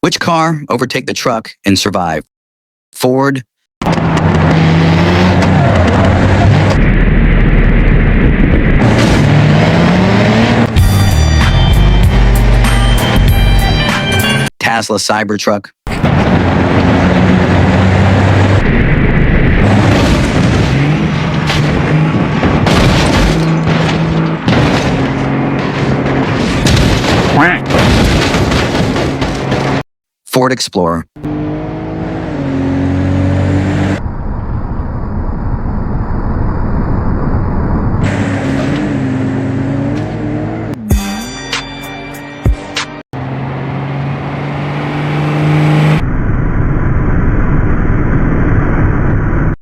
Which car overtake the truck and survive? Ford, Tesla Cybertruck, Ford Explorer.